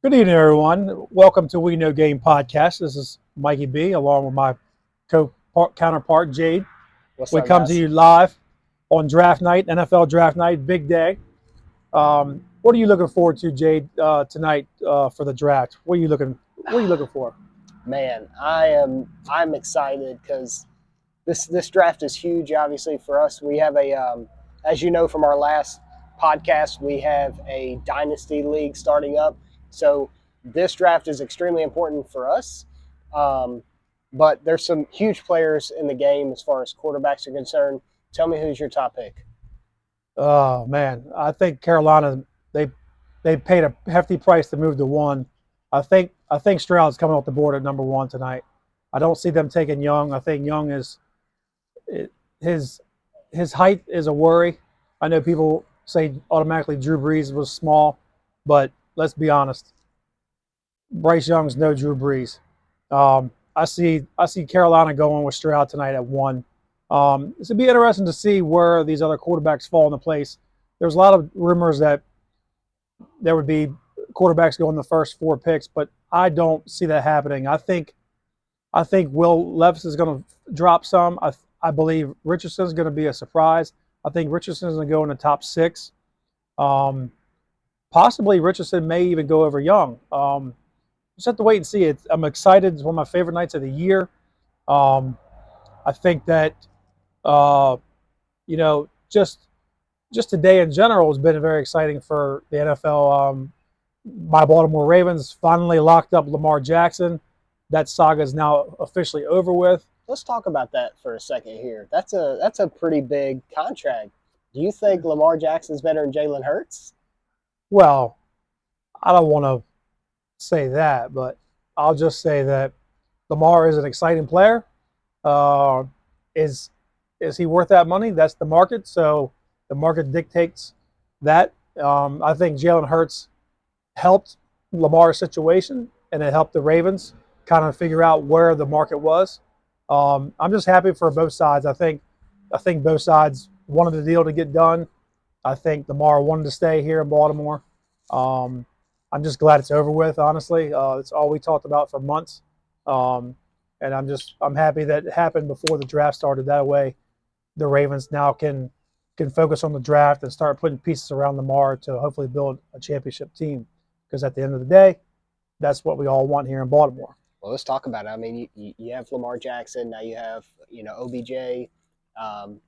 Good evening, everyone. Welcome to We Know Game podcast. This is Mikey B, along with my counterpart Jade. What's We up, come to guys? you live on draft night, NFL draft night, big day. What are you looking forward to, Jade, tonight for the draft? What are you looking for? Man, I'm excited because this draft is huge. Obviously, for us, we have as you know from our last podcast, we have a dynasty league starting up. So this draft is extremely important for us. Um, but there's some huge players in the game as far as quarterbacks are concerned. Tell me who's your top pick. Oh man, I think Carolina they they paid a hefty price to move to one. I think Stroud's coming off the board at number one tonight. I don't see them taking Young. I think Young is his his height is a worry. I know people say automatically Drew Brees was small, but let's be honest. Bryce Young's no Drew Brees. I see Carolina going with Stroud tonight at one. This would be interesting to see where these other quarterbacks fall into place. There's a lot of rumors that there would be quarterbacks going the first four picks, but I don't see that happening. I think Will Levis is going to drop some. I believe Richardson is going to be a surprise. I think Richardson is going to go in the top six. Um, Possibly Richardson may even go over Young. Just have to wait and see. I'm excited. It's one of my favorite nights of the year. Um, I think that uh, just today in general has been very exciting for the NFL. My Baltimore Ravens finally locked up Lamar Jackson. That saga is now officially over with. Let's talk about that for a second here. That's a pretty big contract. Do you think Lamar Jackson's better than Jalen Hurts? Well, I don't want to say that, but I'll just say that Lamar is an exciting player. Uh, is is he worth that money? That's the market. So the market dictates that. I think Jalen Hurts helped Lamar's situation, and it helped the Ravens kind of figure out where the market was. I'm just happy for both sides. I think both sides wanted the deal to get done. I think Lamar wanted to stay here in Baltimore. Um, I'm just glad it's over with. Honestly, it's all we talked about for months, um, and I'm happy that it happened before the draft started. That way, the Ravens now can focus on the draft and start putting pieces around Lamar to hopefully build a championship team. Because at the end of the day, that's what we all want here in Baltimore. Well, let's talk about it. I mean, you have Lamar Jackson. Now you have, OBJ.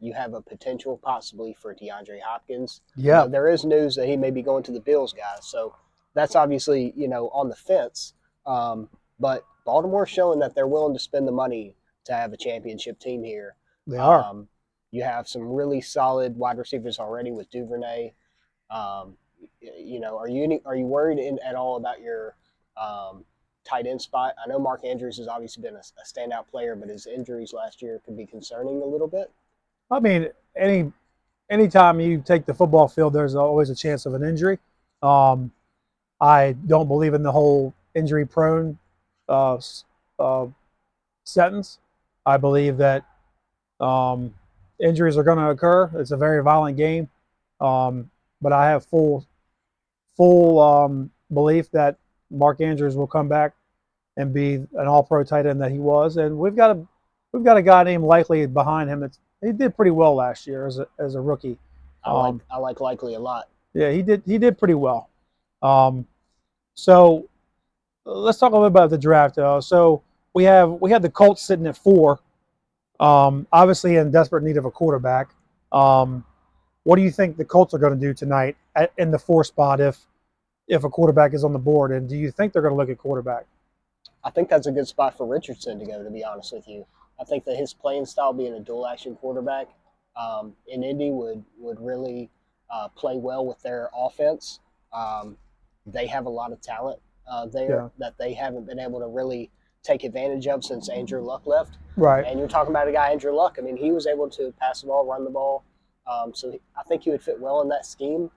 You have a potential possibly for DeAndre Hopkins. Yeah, There is news that he may be going to the Bills, guys. So that's obviously, on the fence. But Baltimore's showing that they're willing to spend the money to have a championship team here. they are. Um, you have some really solid wide receivers already with Duvernay. Um, are you worried at all about your um, tight end spot? I know Mark Andrews has obviously been a standout player, but his injuries last year could be concerning a little bit. I mean, anytime you take the football field, there's always a chance of an injury. Um, I don't believe in the whole injury-prone uh, uh, sentence. I believe that um, injuries are going to occur. It's a very violent game, um, but I have full belief that Mark Andrews will come back and be an All-Pro tight end that he was, and we've got a guy named Likely behind him. He did pretty well last year as a rookie. I like Likely a lot. Yeah, he did pretty well. Um, so let's talk a little bit about the draft. So we had the Colts sitting at four, obviously in desperate need of a quarterback. Um, what do you think the Colts are going to do tonight in the four spot if a quarterback is on the board? And do you think they're going to look at quarterback? I think that's a good spot for Richardson to go, to be honest with you. I think that his playing style, being a dual action quarterback in Indy, would really play well with their offense. Um, they have a lot of talent there Yeah, that they haven't been able to really take advantage of since Andrew Luck left. right. And you're talking about a guy, Andrew Luck. I mean, he was able to pass the ball, run the ball. I think he would fit well in that scheme.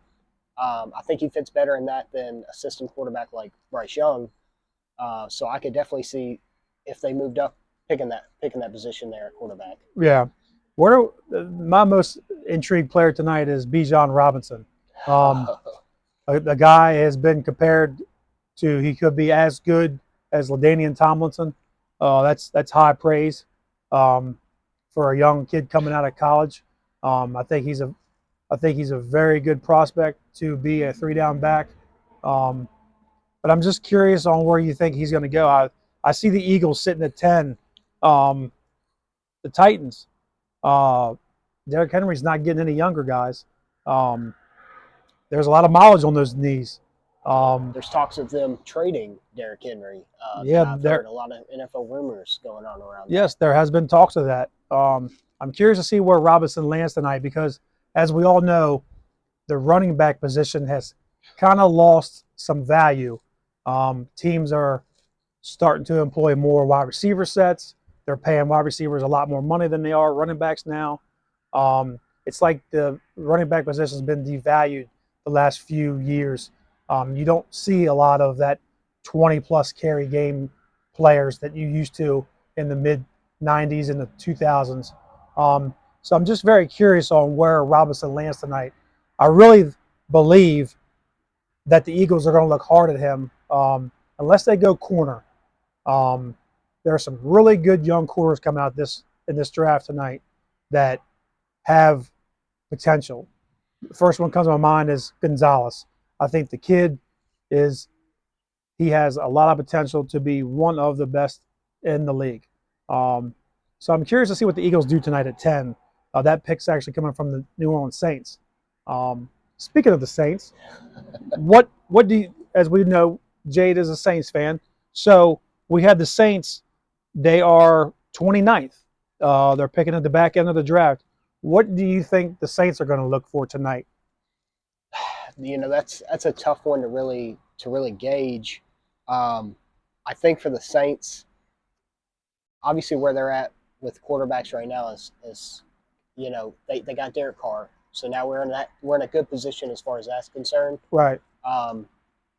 I think he fits better in that than a system quarterback like Bryce Young. So I could definitely see if they moved up picking that position there at quarterback. Yeah. My most intrigued player tonight is Bijan Robinson. Um, the guy has been compared he could be as good as LaDainian Tomlinson. That's high praise for a young kid coming out of college. I think he's a very good prospect to be a 3-down back. Um, but I'm just curious on where you think he's going to go. I see the Eagles sitting at 10. The Titans. Derrick Henry's not getting any younger, guys. Um, there's a lot of mileage on those knees. There's talks of them trading Derrick Henry. Yeah, I've heard a lot of NFL rumors going on around yes, there has been talks of that. I'm curious to see where Robinson lands tonight because, as we all know, the running back position has kind of lost some value. Teams are starting to employ more wide receiver sets. They're paying wide receivers a lot more money than they are running backs now. It's like the running back position has been devalued the last few years. You don't see a lot of that 20-plus carry game players that you used to in the mid 90s and the 2000s. So I'm just very curious on where Robinson lands tonight. I really believe that the Eagles are going to look hard at him unless they go corner. There are some really good young corners coming out in this draft tonight that have potential. The first one comes to my mind is Gonzalez. I think the kid he has a lot of potential to be one of the best in the league. So I'm curious to see what the Eagles do tonight at 10. That pick's actually coming from the New Orleans Saints. Speaking of the Saints, what do you, as we know, Jade is a Saints fan. So we had the Saints. They are 29th. They're picking at the back end of the draft. What do you think the Saints are going to look for tonight? That's a tough one to really gauge. I think for the Saints, obviously where they're at with quarterbacks right now is they got Derek Carr, so now we're in a good position as far as that's concerned. Right.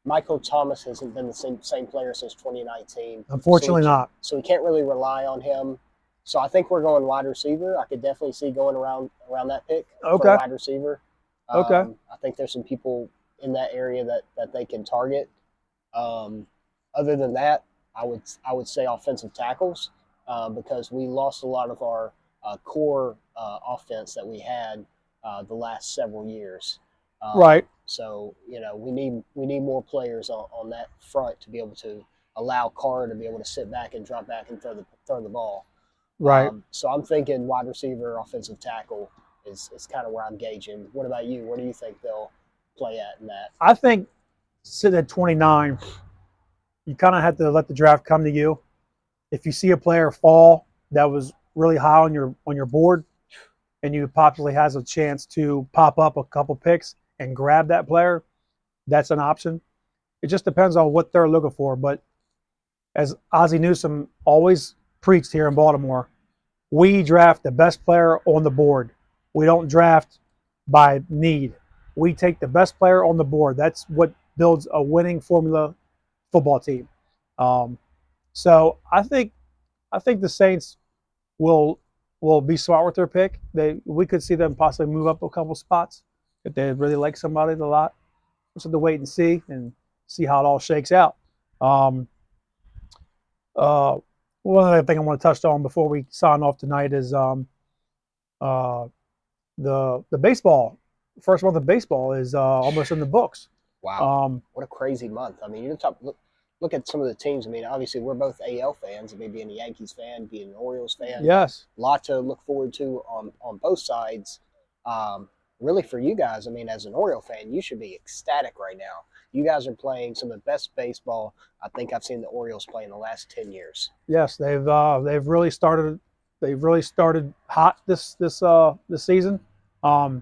Michael Thomas hasn't been the same player since 2019. Unfortunately, not. So we can't really rely on him. So I think we're going wide receiver. I could definitely see going around that pick for a wide receiver. Okay. I think there's some people in that area that they can target. Other than that, I would say offensive tackles because we lost a lot of our core offense that we had the last several years. Right. So we need more players on that front to be able to allow Carr to be able to sit back and drop back and throw the ball. Right. So I'm thinking wide receiver, offensive tackle is kind of where I'm gauging. What about you? Where do you think they'll play at in that? I think sitting at 29, you kind of have to let the draft come to you. If you see a player fall that was really high on your board, and you possibly has a chance to pop up a couple picks and grab that player, that's an option. It just depends on what they're looking for. But as Ozzie Newsome always preached here in Baltimore, we draft the best player on the board. We don't draft by need. We take the best player on the board. That's what builds a winning formula football team. So I think the Saints will be smart with their pick. We could see them possibly move up a couple spots if they really like somebody a lot. We'll just have to wait and see how it all shakes out. One other thing I want to touch on before we sign off tonight is the baseball. First month of baseball is almost in the books. Wow, what a crazy month! I mean, look at some of the teams. I mean, obviously we're both AL fans. Maybe being a Yankees fan, being an Orioles fan. Yes, a lot to look forward to on both sides. Really, for you guys, I mean, as an Oriole fan, you should be ecstatic right now. You guys are playing some of the best baseball I think I've seen the Orioles play in the last 10 years. Yes, they've really started. They've really started hot this season. I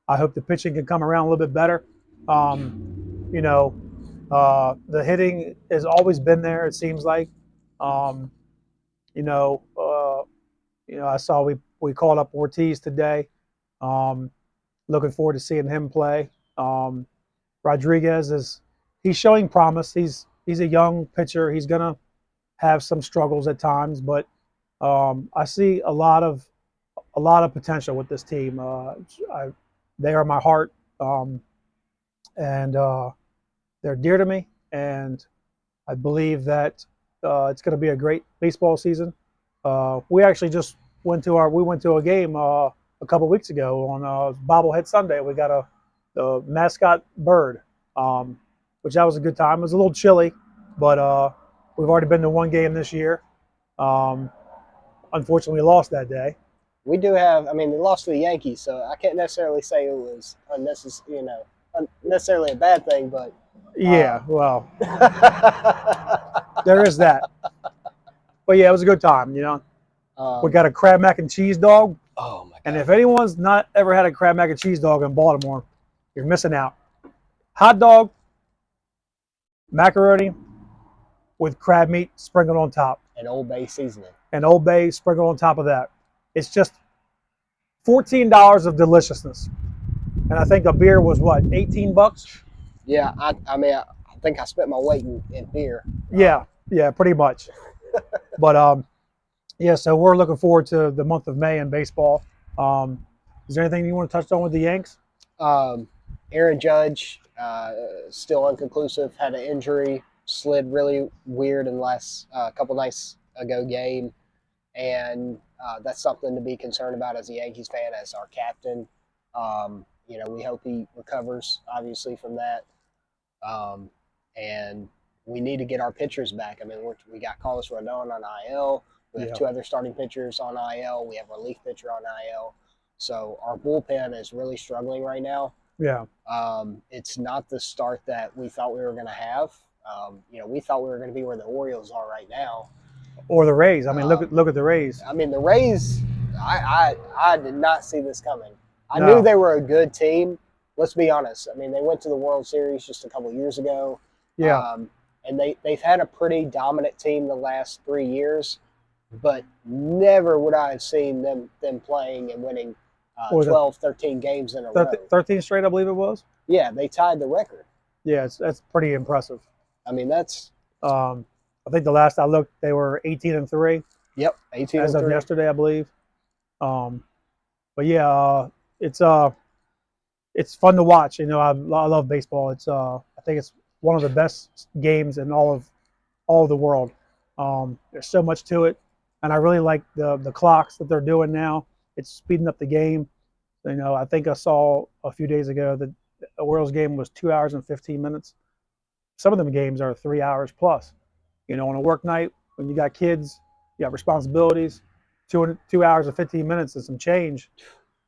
hope the pitching can come around a little bit better. The hitting has always been there. It seems like. I saw we called up Ortiz today. Looking forward to seeing him play. Rodriguez he's showing promise. He's a young pitcher. He's gonna have some struggles at times, but I see a lot of potential with this team. They are my heart, and they're dear to me. And I believe that it's going to be a great baseball season. We actually just went to a game a couple weeks ago on Bobblehead Sunday. We got the mascot bird, which that was a good time. It was a little chilly, but we've already been to one game this year. Unfortunately, we lost that day. We do have. I mean, they lost to the Yankees, so I can't necessarily say it was unnecessarily a bad thing, but Yeah, well, there is that. But yeah, it was a good time. We got a crab mac and cheese dog. Oh my god! And if anyone's not ever had a crab mac and cheese dog in Baltimore, you're missing out. Hot dog, macaroni with crab meat sprinkled on top, and Old Bay seasoning, and Old Bay sprinkled on top of that. It's just $14 of deliciousness. And I think a beer was what, $18? Yeah, I mean, I think I spent my weight in beer. Yeah, pretty much. But yeah, so we're looking forward to the month of May in baseball. Is there anything you want to touch on with the Yanks? Aaron Judge, still inconclusive, had an injury, slid really weird in the last couple nights ago game, and that's something to be concerned about as a Yankees fan, as our captain. We hope he recovers, obviously, from that. And we need to get our pitchers back. I mean, we got Carlos Rodon on IL. We have two other starting pitchers on IL. We have a relief pitcher on IL. So our bullpen is really struggling right now. Yeah. It's not the start that we thought we were going to have. We thought we were going to be where the Orioles are right now. Or the Rays. I mean, look at the Rays. I mean, the Rays, I did not see this coming. I knew they were a good team. Let's be honest. I mean, they went to the World Series just a couple years ago. Yeah. And they've had a pretty dominant team the last 3 years, but never would I have seen them playing and winning 12, 13 games in a row. 13 straight, I believe it was. Yeah, they tied the record. Yeah, that's pretty impressive. I mean, that's. I think the last I looked, they were 18-3. Yep, 18 as of yesterday, I believe. But yeah, it's fun to watch. I love baseball. I think it's one of the best games in all of the world. There's so much to it, and I really like the clocks that they're doing now. It's speeding up the game. I think I saw a few days ago that the Orioles game was 2 hours and 15 minutes. Some of them games are 3 hours plus. On a work night, when you got kids, you got responsibilities, 2 hours and 15 minutes and some change.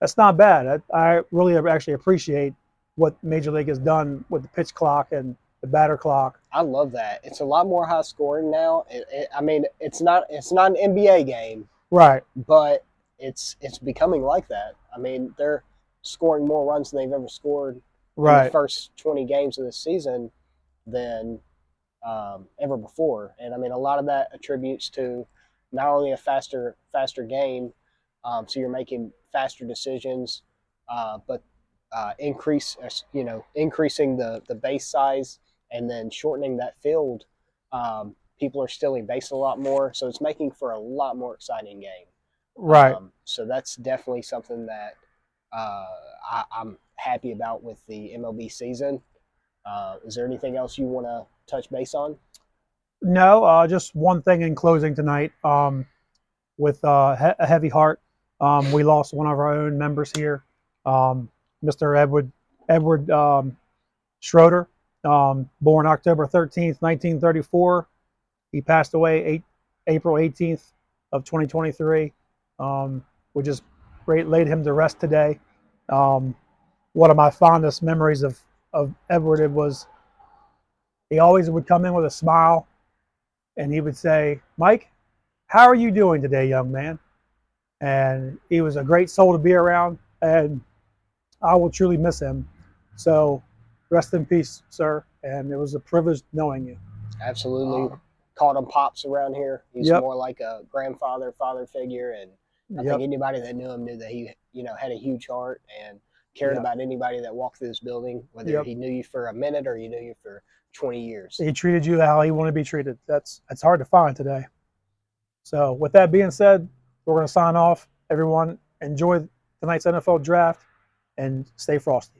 That's not bad. I really actually appreciate what Major League has done with the pitch clock and the batter clock. I love that. It's a lot more high scoring now. I mean, it's not an NBA game, right? But it's becoming like that. I mean, they're scoring more runs than they've ever scored in the first 20 games of the season than ever before. And I mean, a lot of that attributes to not only a faster game, so you're making faster decisions, but increasing the base size and then shortening that field. People are stealing base a lot more, so it's making for a lot more exciting game. Right. So that's definitely something that I'm happy about with the MLB season. Is there anything else you want to touch base on? No, just one thing in closing tonight. With a heavy heart, we lost one of our own members here, Mr. Edward Schroeder, born October 13th, 1934. He passed away April 18th of 2023. We just laid him to rest today. One of my fondest memories of Edward was he always would come in with a smile, and he would say, "Mike, how are you doing today, young man?" And he was a great soul to be around, and I will truly miss him. So rest in peace, sir. And it was a privilege knowing you. Absolutely. Called him Pops around here. He's more like a grandfather, father figure. And I think anybody that knew him knew that he, had a huge heart and cared about anybody that walked through this building, whether he knew you for a minute or you knew you for 20 years. He treated you how he wanted to be treated. That's hard to find today. So with that being said, we're going to sign off. Everyone, enjoy tonight's NFL draft and stay frosty.